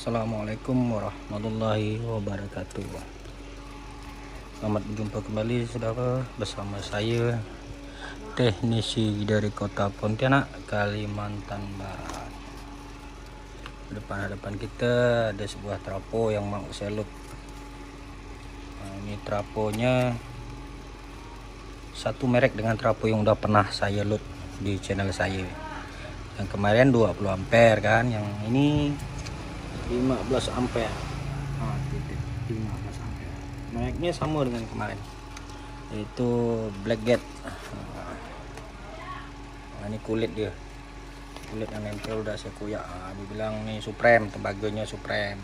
Assalamualaikum warahmatullahi wabarakatuh. Selamat berjumpa kembali saudara, bersama saya teknisi dari kota Pontianak, Kalimantan Barat. Depan kita ada sebuah trapo yang mau saya load. Ini traponya satu merek dengan trapo yang udah pernah saya load di channel saya. Yang kemarin 20 ampere kan, yang ini 15 ampere. 15 ampere. Mereknya sama dengan kemarin, yaitu Blackgate. Ini kulit dia, kulit yang nempel udah saya koyak. Dibilang nih Supreme, tembaganya Supreme.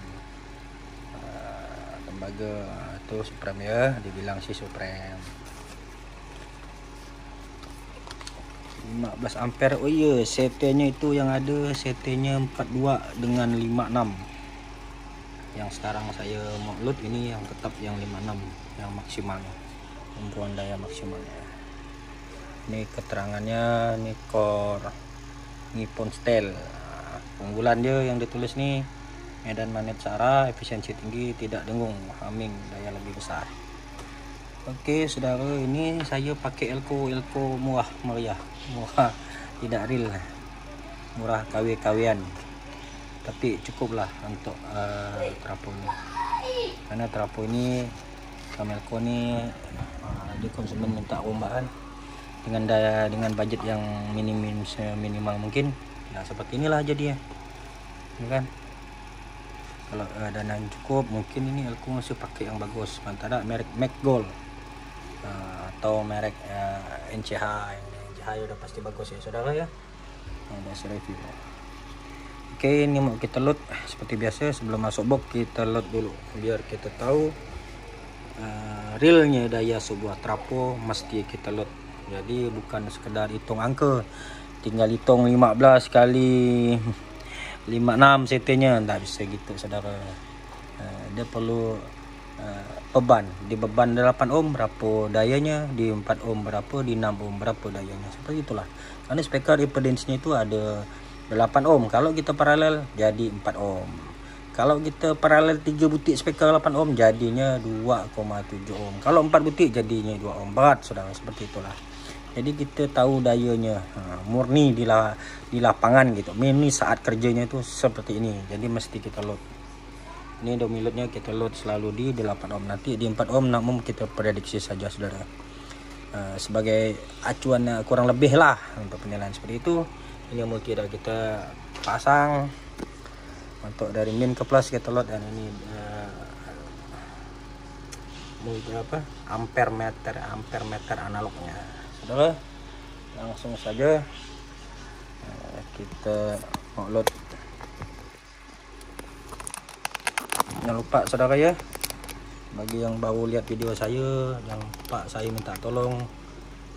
Tembaga itu Supreme ya, dibilang si Supreme. 15 ampere. Oh iya, CT-nya itu yang ada CT-nya 42 dengan 56. Yang sekarang saya mau load ini yang tetap yang 56, yang maksimalnya, umpuan daya maksimalnya. Ini keterangannya, ini core Nippon Steel. Unggulan dia yang ditulis nih, medan magnet searah, efisiensi tinggi, tidak dengung, humming, daya lebih besar. Oke saudara, ini saya pakai elko murah meriah, murah, tidak real, murah KW-KW-an, tapi cukuplah untuk trapo ini, karena trapo ini sama elko ini dia konsumen minta rombaan dengan budget yang minimal mungkin. Nah seperti inilah jadinya, ya kan. Kalau dana yang cukup, mungkin ini elko masih pakai yang bagus, antara merek McGold atau merek NCH. NCH udah pasti bagus ya saudara ya, udah saya review. Oke, ini mau kita load. Seperti biasa sebelum masuk box kita load dulu, biar kita tahu realnya daya sebuah trapo mesti kita load. Jadi bukan sekedar hitung angka, tinggal hitung 15 kali 56 CT nya, enggak bisa gitu saudara. Dia perlu beban, di beban 8 ohm berapa dayanya, di 4 ohm berapa, di 6 ohm berapa dayanya, seperti itulah. Karena speaker impedance-nya itu ada 8 ohm, kalau kita paralel jadi 4 ohm. Kalau kita paralel 3 butik speaker 8 ohm jadinya 2,7 ohm. Kalau 4 butik jadinya 2 ohm. Berat saudara, seperti itulah. Jadi kita tahu dayanya murni di lapangan gitu. Ini saat kerjanya itu seperti ini. Jadi mesti kita load. Ini downloadnya kita load selalu di 8 ohm, nanti di 4 ohm 6 ohm kita prediksi saja saudara. Sebagai acuan kurang lebih lah untuk penilaian seperti itu. Ini multi udah kita pasang. Untuk dari min ke plus kita load, dan ini multi ampere meter analognya saudara. Langsung saja kita mau load. Jangan lupa saudara ya, bagi yang baru lihat video saya, jangan lupa saya minta tolong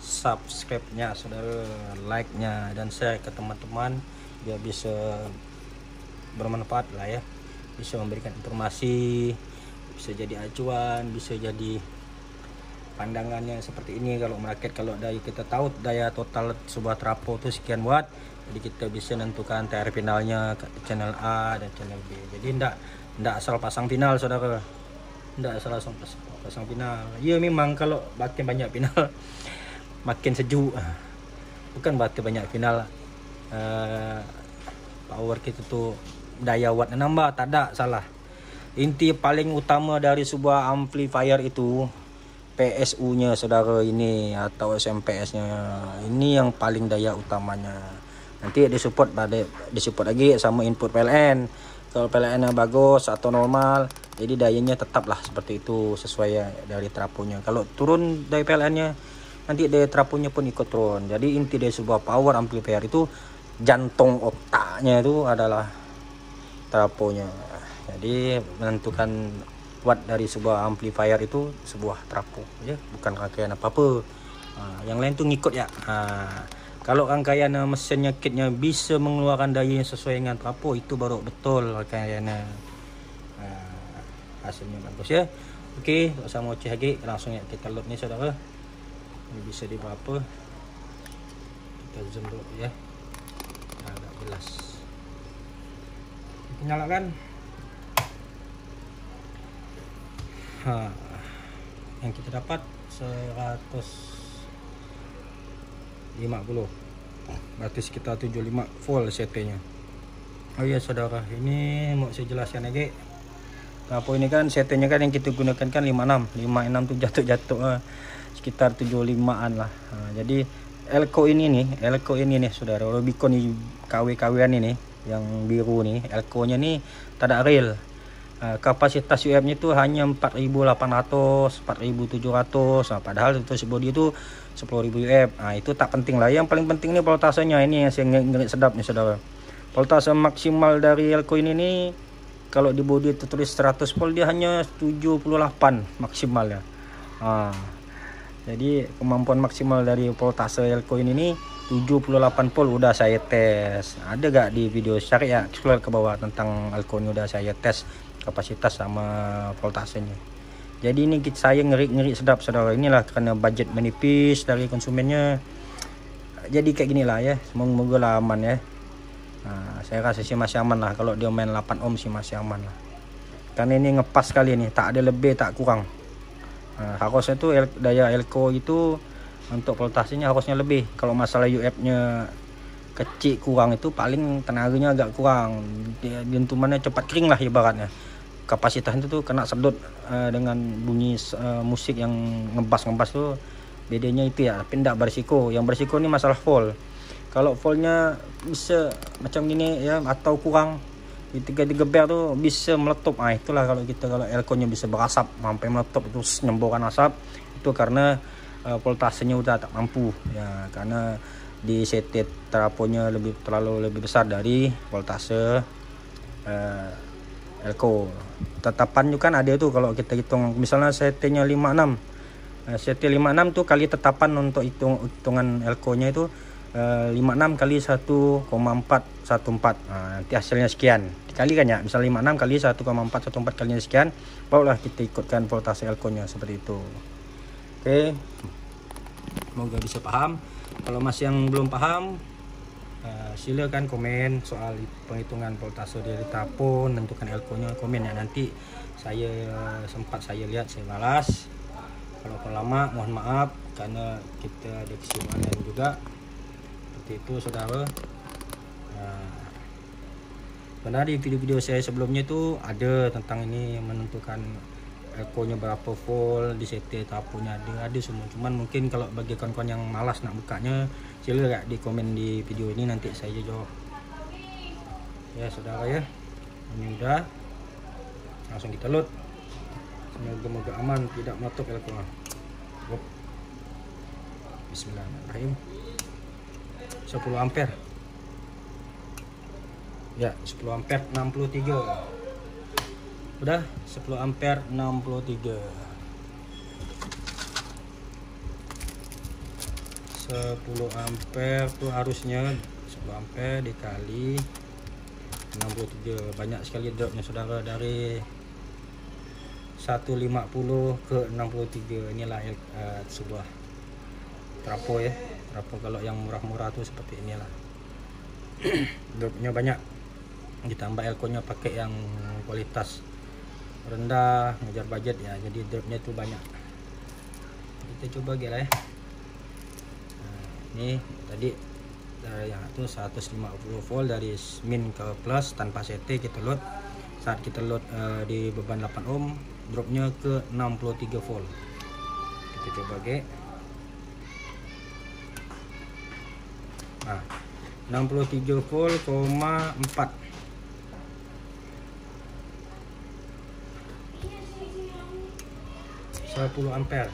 subscribe-nya saudara, like-nya, dan share ke teman-teman biar bisa bermanfaat lah ya, bisa memberikan informasi, bisa jadi acuan, bisa jadi pandangannya seperti ini. Kalau merakit, kalau daya kita tahu daya total sebuah trapo itu sekian watt, jadi kita bisa menentukan TR finalnya ke channel A dan channel B. Jadi ndak asal pasang final saudara, ndak asal pasang final. Ya memang kalau makin banyak final makin sejuk, bukan berarti banyak final power kita tuh daya watt nambah, tak ada, salah. Inti paling utama dari sebuah amplifier itu PSU nya saudara ini, atau SMPS nya ini yang paling daya utamanya. Nanti disupport lagi sama input PLN. Kalau PLN nya bagus atau normal, jadi dayanya tetaplah seperti itu sesuai dari traponya. Kalau turun dari PLN nya, nanti daya traponya pun ikut turun. Jadi inti dari sebuah power amplifier itu, jantung otaknya itu adalah traponya. Jadi menentukan watt dari sebuah amplifier itu sebuah trapo ya, bukan rangkaian apa-apa. Yang lain tuh ngikut ya. Kalau rangkaian mesinnya, kitnya bisa mengeluarkan daya yang sesuai dengan trapo, itu baru betul rangkaiannya hasilnya bagus ya. Oke, gak usah ngoceh lagi, langsung ya kita load nih saudara. Ini bisa di berapa, kita zoom dulu ya, agak jelas. Kita nyalakan. yang kita dapat 150, berarti sekitar 75 volt CT-nya. Oh iya saudara, ini mau saya jelaskan lagi. Apa ini kan CT-nya kan yang kita gunakan kan 56 tuh jatuh sekitar 75-an lah. Jadi Elco ini nih saudara, Rubicon ini KW-KW-an ini yang biru nih, Elco-nya nih tak ada rel. Kapasitas UF-nya itu hanya 4.800, 4.700. Padahal itu body itu 10.000 UF. Itu tak penting lah. Yang paling penting nih voltasenya, ini yang saya ngeri sedap nih saudara. Voltase maksimal dari Elco ini nih, kalau di body itu tulis 100 volt, dia hanya 78 maksimal ya. Jadi kemampuan maksimal dari voltase Elco ini nih 78 volt udah saya tes. Ada gak di video share ya, scroll ke bawah tentang Elco ini udah saya tes kapasitas sama voltasenya. Jadi ini saya ngeri sedap saudara. Inilah karena budget menipis dari konsumennya. Jadi kayak gini lah ya. Semoga lah aman ya. Saya rasa sih masih aman lah. Kalau dia main 8 ohm sih masih aman lah. Karena ini ngepas kali ini, tak ada lebih tak kurang. Harusnya tuh daya Elco itu untuk voltasenya harusnya lebih. Kalau masalah UF-nya kecil kurang itu paling tenaganya agak kurang. Dentumannya cepat kering lah ibaratnya. Kapasitasnya tuh kena sedot dengan bunyi musik yang ngebas tuh, bedanya itu ya. Tapi tidak berisiko. Yang berisiko ini masalah volt. Kalau voltnya bisa macam gini ya, atau kurang di 3 bar tuh bisa meletup. Itulah kalau Elco-nya bisa berasap sampai meletup, itu nyemburan asap, itu karena voltasenya udah tak mampu ya, karena di CT trafonya terlalu lebih besar dari voltase Elco. Tetapan juga kan ada itu, kalau kita hitung misalnya CT-nya 56, CT 56 tuh kali tetapan untuk hitungan Elco-nya itu 56 kali 1,414. Nanti hasilnya sekian dikalikan ya, misal 56 kali 1,414 kalinya sekian, barulah kita ikutkan voltase Elco-nya seperti itu. Oke, semoga bisa paham. Kalau masih yang belum paham, silakan komen soal penghitungan voltase dari trafo, menentukan Elco-nya, komen ya. Nanti saya lihat, saya balas. Kalau lama mohon maaf karena kita ada kesibukan lain juga. Seperti itu saudara. Karena di video-video saya sebelumnya itu ada tentang ini, menentukan Elco-nya berapa volt, di CT trafonya ada semua. Cuman mungkin kalau bagi kawan-kawan yang malas nak bukanya, silakan di komen di video ini, nanti saya jawab. Ya saudara ya, ini udah, langsung kita load. Semoga aman, tidak meletup Elco-nya. Bismillahirrahmanirrahim. 10 ampere ya, 10 ampere 63 udah, 10 ampere 63. 10 ampere tuh harusnya 10 ampere dikali 63, banyak sekali dropnya saudara, dari 150 ke 63. Inilah sebuah trafo ya. Trafo kalau yang murah-murah tuh seperti inilah. Dropnya banyak, ditambah Elco-nya pakai yang kualitas rendah, ngejar budget ya, jadi dropnya tuh banyak. Kita coba lah ya. Ini tadi dari yang itu 150 volt dari min ke plus tanpa CT kita load. Saat kita load di beban 8 ohm, dropnya ke 63 volt. Kita coba ge. 63 volt, 4. Sepuluh ampere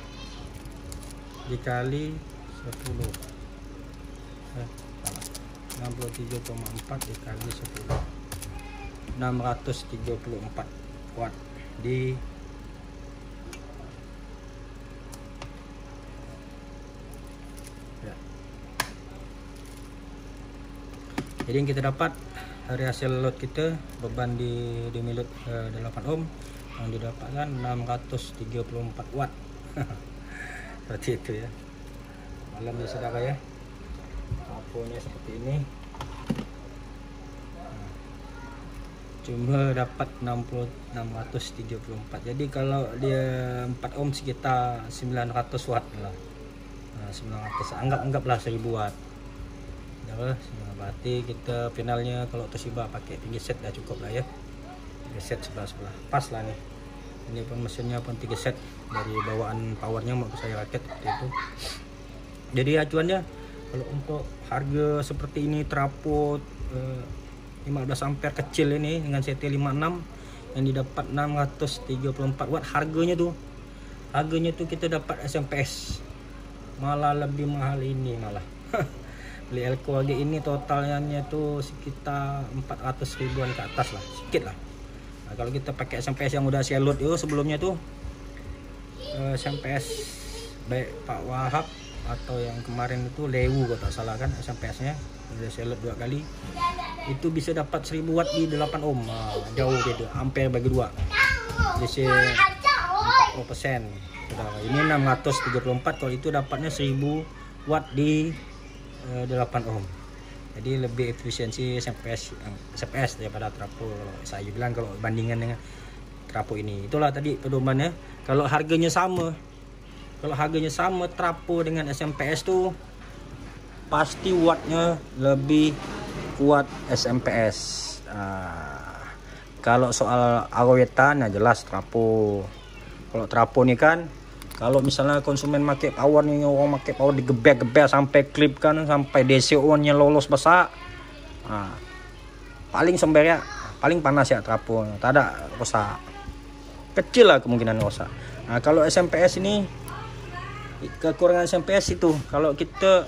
dikali 10, 63,4 dikali 10, 634 watt di ya. Jadi yang kita dapat dari hasil load kita, beban di load 8 ohm yang didapatkan 634 watt. Seperti itu ya. Malam ya saudara ya. Trafonya seperti ini. cuma dapat 634. Jadi kalau dia 4 ohm sekitar 900 watt lah. Nah, 900 anggaplah 1000 watt. Ya, berarti kita finalnya kalau Toshiba pakai 3 set dah cukup lah ya. 3 set sebelah pas lah nih. Ini pun mesinnya pun 3 set dari bawaan powernya mau saya raket seperti itu. Jadi acuannya kalau untuk harga seperti ini trafo 15 ampere kecil ini dengan CT56 yang didapat 634 watt, harganya tuh kita dapat SMPS malah lebih mahal ini malah. Beli Elko lagi ini totalnya tuh sekitar 400 ribuan ke atas lah, sedikit lah. Nah, kalau kita pakai SMPS yang udah saya load itu sebelumnya tuh SMPS baik Pak Wahab atau yang kemarin itu Lewu kalau tak salah kan, SMPS-nya udah saya load 2 kali, itu bisa dapat 1000 watt di 8 ohm. Nah, jauh gitu, ampere bagi 2 DC 40%. Ini 634, kalau itu dapatnya 1000 watt di 8 ohm. Jadi lebih efisiensi SMPS daripada trafo. Saya bilang kalau bandingan dengan trafo ini. Itulah tadi pedomannya. Kalau harganya sama trafo dengan SMPS tuh pasti wattnya lebih kuat SMPS. Kalau soal awetan ya jelas trafo. Kalau trafo nih kan, kalau misalnya konsumen pakai power nih, orang pakai power digebek-gebek sampai klip kan, sampai DCO-nya lolos besar. Paling sumbernya paling panas ya trafo, tak ada rusak. Kecil lah kemungkinan rusak. Nah, kalau SMPS ini kekurangan SMPS itu kalau kita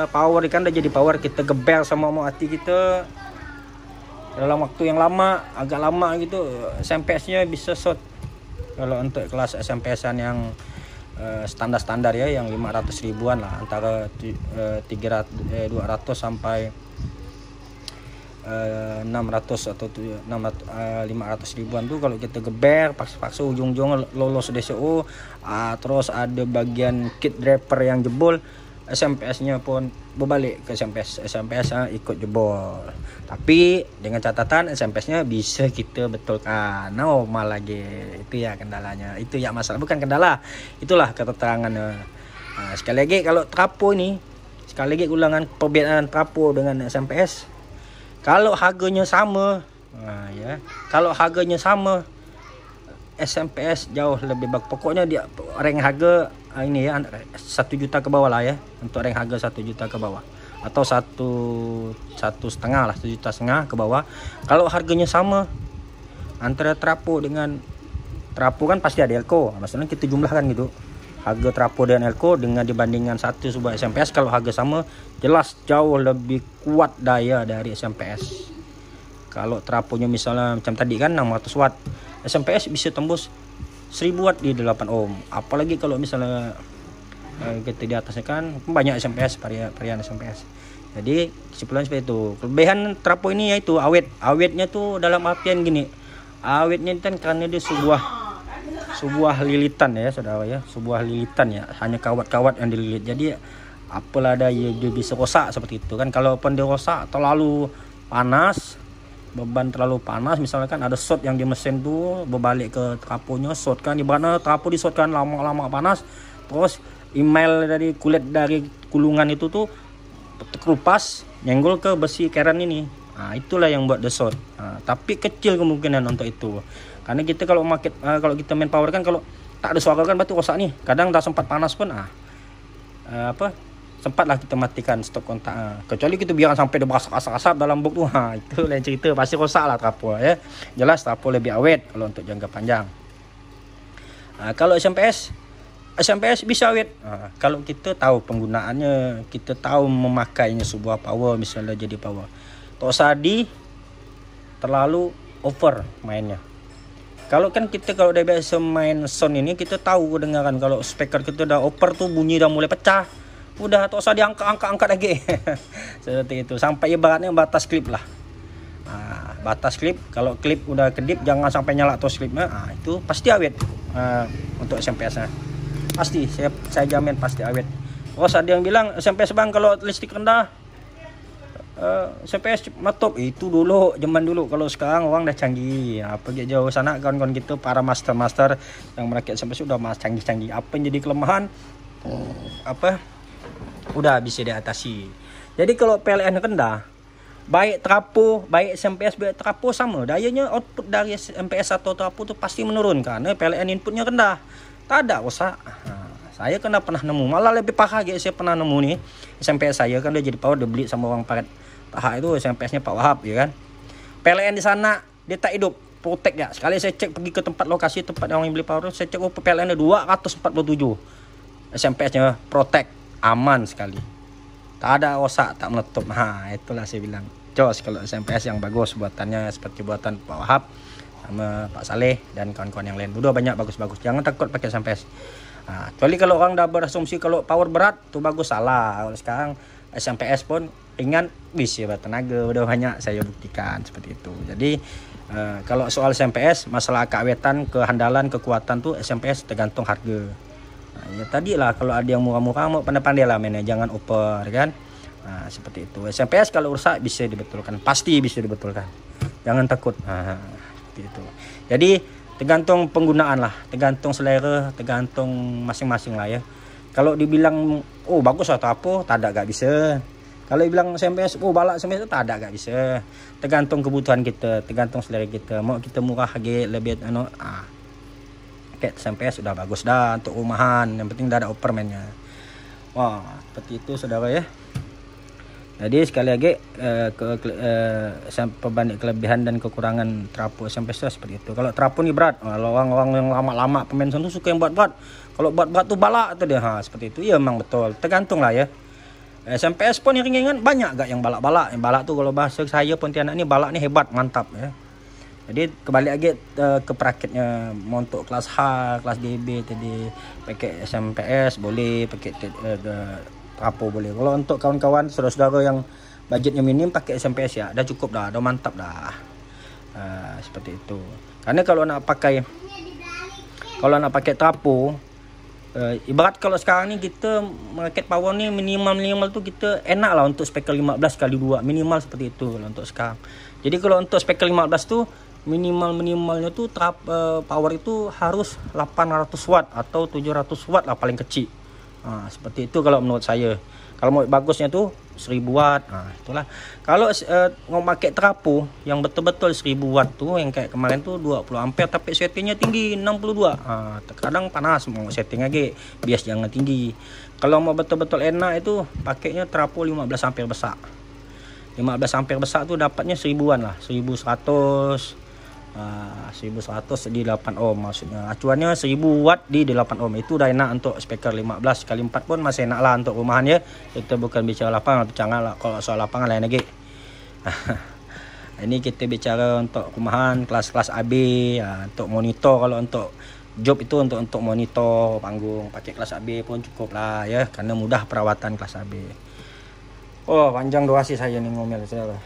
power kan udah jadi power, kita gebel sama mau hati kita dalam waktu yang lama, agak lama gitu, SMPS-nya bisa short. Kalau untuk kelas SMPS-an yang standar-standar ya, yang 500 ribuan lah, antara 200 sampai 600 atau 500 ribuan tuh, kalau kita geber paksa ujung-ujung lolos DCO, terus ada bagian kit driver yang jebol, SMPS-nya pun berbalik ke SMPS ikut jebol. Tapi dengan catatan SMPS-nya bisa kita betulkan normal lagi. Itu ya kendalanya, itu ya masalah, bukan kendala, itulah keterangannya. Nah, sekali lagi kalau trafo ini, sekali lagi ulangan perbedaan trafo dengan SMPS. Kalau harganya sama, kalau harganya sama, SMPS jauh lebih bagus. Pokoknya dia rank harga ini ya 1 juta ke bawah lah ya, untuk rank harga 1 juta ke bawah, atau 1,5 lah, 1,5 juta ke bawah. Kalau harganya sama antara trafo dengan trafo kan pasti ada Elko, maksudnya kita jumlahkan gitu harga trafo dan Elko dengan dibandingkan satu sebuah SMPS. Kalau harga sama jelas jauh lebih kuat daya dari SMPS. Kalau trafonya misalnya macam tadi kan 600 watt, SMPS bisa tembus 1000 watt di 8 ohm. Apalagi kalau misalnya kita di atasnya kan banyak SMPS, varian SMPS. Jadi kesimpulan seperti itu. Kelebihan trafo ini yaitu awetnya tuh dalam artian gini. Awetnya kan karena dia sebuah lilitan ya saudara ya, sebuah lilitan ya, hanya kawat-kawat yang dililit. Jadi apalah ada dia bisa rosak seperti itu kan. Kalau dia rosak terlalu panas, beban terlalu panas, misalkan ada short yang di mesin tuh berbalik ke trafonya, short kan, ibaratnya trafo di short kan lama-lama panas, terus email dari kulit dari kulungan itu tuh terkelupas nyenggol ke besi keren ini. Nah, itulah yang buat the short. Nah, tapi kecil kemungkinan untuk itu. Karena kita kalau kalau kita main power kan, kalau tak ada suara kan berarti rusak nih. Kadang tak sempat panas pun sempatlah kita matikan stop kontak. Kecuali kita biarkan sampai dia berasap-asap dalam box tuh. Itu lain cerita, pasti rosak lah trafo ya. Jelas trafo lebih awet kalau untuk jangka panjang. Kalau SMPS bisa awet. Kalau kita tahu penggunaannya, kita tahu memakainya sebuah power, misalnya jadi power. Tak usah terlalu over mainnya. Kalau kan kita kalau udah biasa main sound ini, kita tahu kedengaran kalau speaker kita udah over tuh bunyi udah mulai pecah. Udah tak usah diangkat lagi. Seperti itu. Sampai ibaratnya batas klip lah. Batas klip, kalau klip udah kedip jangan sampai nyala terus klipnya. Itu pasti awet. Untuk SMPS-nya. Pasti, saya jamin pasti awet. Terus ada yang bilang SMPS bang kalau listrik rendah CPS top itu dulu, zaman dulu. Kalau sekarang orang dah canggih. Pergi jauh sana kawan-kawan kita para master yang merakit CPS udah canggih-canggih. Apa yang jadi kelemahan udah bisa diatasi. Jadi kalau PLN rendah, baik trapo, baik SMPS, baik trapo sama. Dayanya output dari SMPS atau trapo tu pasti menurun karena PLN inputnya rendah. Tak ada rosak. Saya kan dah pernah nemu. Malah lebih parah lagi saya pernah nemu nih. SMPS saya kan dia jadi power, dia beli sama orang paret Paha itu SMPS-nya Pak Wahab ya kan. PLN di sana dia tak hidup. Protek ya. Sekali saya cek pergi ke tempat lokasi tempat yang beli power, saya cek PLN-nya 247. SMPS-nya protek, aman sekali. Tak ada rosak, tak meletup. Itulah saya bilang. Jos kalau SMPS yang bagus buatannya seperti buatan Pak Wahab sama Pak Saleh dan kawan-kawan yang lain. Udah banyak bagus-bagus. Jangan takut pakai SMPS. Kecuali kalau orang dah berasumsi kalau power berat tuh bagus, salah. Kalau sekarang SMPS pun ringan bisa bertenaga. Udah banyak saya buktikan seperti itu. Jadi kalau soal SMPS masalah keawetan, kehandalan, kekuatan tuh SMPS tergantung harga. Ya tadi lah kalau ada yang murah-murah mau pandai-pandai lah mainnya, jangan oper kan. Seperti itu. SMPS kalau rusak bisa dibetulkan, pasti bisa dibetulkan. Jangan takut. Seperti itu. Jadi tergantung penggunaan lah, tergantung selera, tergantung masing-masing lah ya. Kalau dibilang bagus atau apa, tak ada gak bisa. Kalau dibilang SMPS balak SMPS, tak ada gak bisa. Tergantung kebutuhan kita, tergantung selera kita. Mau kita murah harga lebih pakai SMPS sudah bagus dah untuk rumahan. Yang penting dah ada opermannya. Seperti itu saudara ya. Jadi sekali lagi perbanding kelebihan dan kekurangan trapo SMPS seperti itu. Kalau trapo ni berat, kalau orang-orang yang lama-lama pemain tu suka yang berat-berat. Kalau berat-berat tu balak tu dia. Seperti itu. Ya memang betul. Tergantung lah ya. SMPS pun yang ringan banyak gak yang balak-balak. Yang balak tu kalau bahasa saya Pontianak ni balak ni hebat, mantap ya. Jadi kembali lagi ke perakitnya. Mau untuk kelas H, kelas DB tadi pakai SMPS boleh, pakai trapo boleh. Kalau untuk kawan-kawan saudara-saudara yang budgetnya minim pakai SMPS ya, dah cukup dah, dah mantap dah. Seperti itu. Karena kalau nak pakai trapo, ibarat kalau sekarang ni kita merakit power ni minimal tu kita enak lah untuk speaker 15x2 minimal seperti itu kalau untuk sekarang. Jadi kalau untuk speaker 15 tu minimalnya tu power itu harus 800 watt atau 700 watt lah paling kecil. Seperti itu kalau menurut saya. Kalau mau bagusnya tu 1000 watt. Itulah. Kalau mau pakai trapo yang betul-betul 1000 watt tu yang kayak kemarin tu 20 ampere tapi settingnya tinggi 62. Terkadang panas mau setting lagi. Bias jangan tinggi. Kalau mau betul-betul enak itu pakainya trapo 15 ampere besar. 15 ampere besar tu dapatnya 1000-an lah. 1100 di 8 ohm maksudnya. Acuannya 1000 watt di 8 ohm. Itu dah enak untuk speaker 15x4 pun masih enak lah untuk rumahan ya. Kita bukan bicara lapangan, bicara lah. Kalau soal lapangan lain lagi. Ini kita bicara untuk rumahan kelas-kelas AB untuk monitor. Kalau untuk job itu untuk monitor panggung pakai kelas AB pun cukup lah ya, karena mudah perawatan kelas AB. Panjang durasi saya nih ngomel saudara.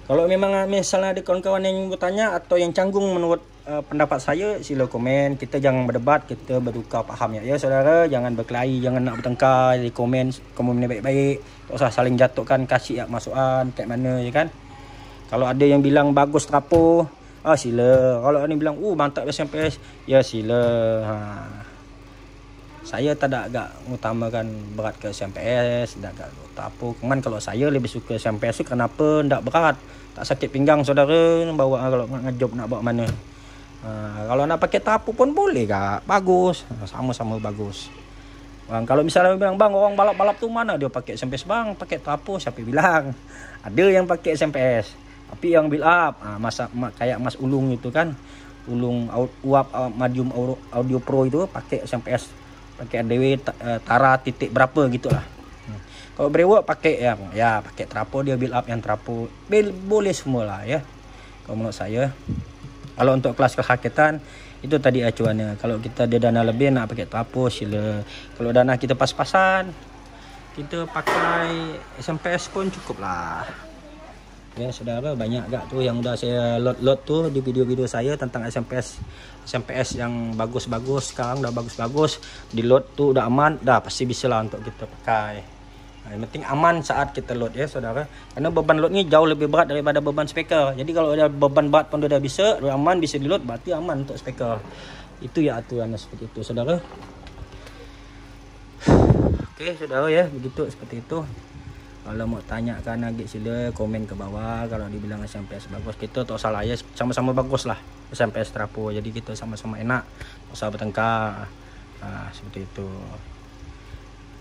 Kalau memang misalnya ada kawan-kawan yang bertanya atau yang canggung menurut pendapat saya, sila komen. Kita jangan berdebat, kita bertukar paham ya saudara. Jangan berkelahi, jangan nak bertengkar. Jadi komen baik-baik. Tak usah saling jatuhkan, kasih masukan kayak mana ya kan. Kalau ada yang bilang bagus trapo, sila. Kalau ada yang bilang mantap SMPS, ya sila. Saya tak ada agak utamakan berat ke SMPS, tak agak trapo. Cuman kalau saya lebih suka SMPS tu kenapa tak berat, tak sakit pinggang saudara bawa kalau ngejob nak bawa mana. Kalau nak pakai trapo pun boleh kak, bagus, sama-sama bagus. Kalau misalnya bilang bang orang balap-balap tu mana dia pakai SMPS bang, pakai trapo, siapa bilang? Ada yang pakai SMPS, tapi yang build up, kayak Mas Ulung itu kan, Ulung uap Medium Audio Pro itu pakai SMPS. Pakai ADW Tara titik berapa gitulah. Kalau Brewok pakai ya pakai trapo, dia build up yang trapo. Boleh semualah ya. Kalau menurut saya. Kalau untuk kelas kesakitan itu tadi acuannya. Kalau kita ada dana lebih nak pakai trapo sila. Kalau dana kita pas-pasan kita pakai SMPS pun cukup lah. Ya saudara, banyak gak tuh yang udah saya load tuh di video-video saya tentang SMPS yang bagus-bagus. Sekarang udah bagus-bagus, di load tuh udah aman, dah pasti bisa lah untuk kita pakai. Yang penting aman saat kita load ya saudara. Karena beban load ni jauh lebih berat daripada beban speaker. Jadi kalau ada beban berat pun dia dah bisa, dia aman, bisa di load, berarti aman untuk speaker. Itu ya aturan seperti itu saudara. Oke saudara ya, begitu seperti itu. Kalau mau tanyakan lagi sila komen ke bawah. Kalau dibilang SMPS bagus, kita tak salah ya, sama-sama bagus lah SMPS Trapo. Jadi kita sama-sama enak, tak usah bertengkar. Seperti itu.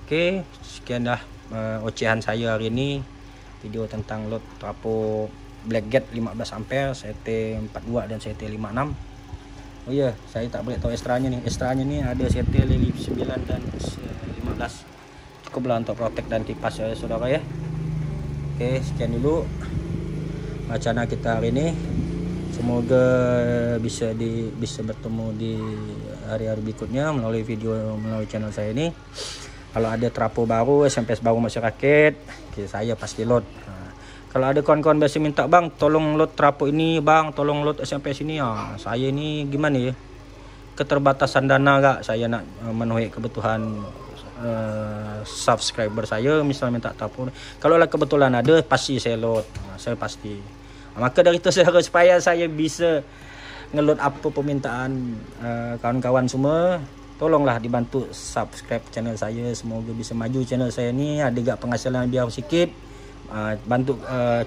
Oke, sekian dah ocehan saya hari ini. Video tentang load Trapo Blackgate 15 ampere, CT 42 dan CT 56. Oh iya, saya tak boleh tahu ekstranya nih. Ekstranya nih ada CT 9 dan 15. Cukuplah untuk protek dan kipas ya saudara ya. Oke, sekian dulu wacana kita hari ini. Semoga bisa bertemu di hari-hari berikutnya melalui channel saya ini. Kalau ada trapo baru, SMPS baru masyarakat, saya pasti load. Kalau ada kawan-kawan biasa minta, bang tolong load trapo ini, bang tolong load SMPS ini, saya ini gimana ya, keterbatasan dana gak, saya nak memenuhi kebutuhan subscriber saya, misalnya minta trapo. Kalau lah kebetulan ada, pasti saya load, saya pasti. Maka dari itu supaya saya bisa ngeload apa permintaan kawan-kawan semua, tolonglah dibantu subscribe channel saya. Semoga bisa maju channel saya ni, ada gak penghasilan biar sikit. Bantu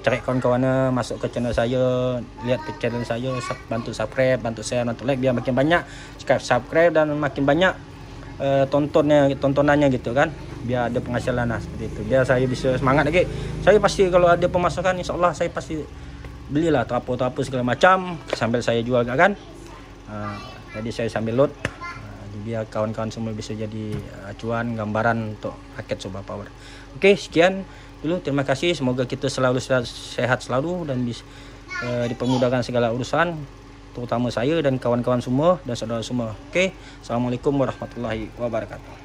cari kawan-kawannya masuk ke channel saya, lihat ke channel saya, bantu subscribe, bantu share, bantu like, biar makin banyak subscribe dan makin banyak tontonannya gitu kan, biar ada penghasilan lah seperti itu, biar saya bisa semangat lagi. Saya pasti kalau ada pemasukan, insyaallah saya pasti belilah trapo segala macam sambil saya jual kan. Jadi saya sambil load, biar kawan-kawan semua bisa jadi acuan gambaran untuk paket Soba Power. Oke, sekian dulu, terima kasih. Semoga kita selalu sehat selalu dan dipermudahkan segala urusan, terutama saya dan kawan-kawan semua dan saudara semua. Oke, assalamualaikum warahmatullahi wabarakatuh.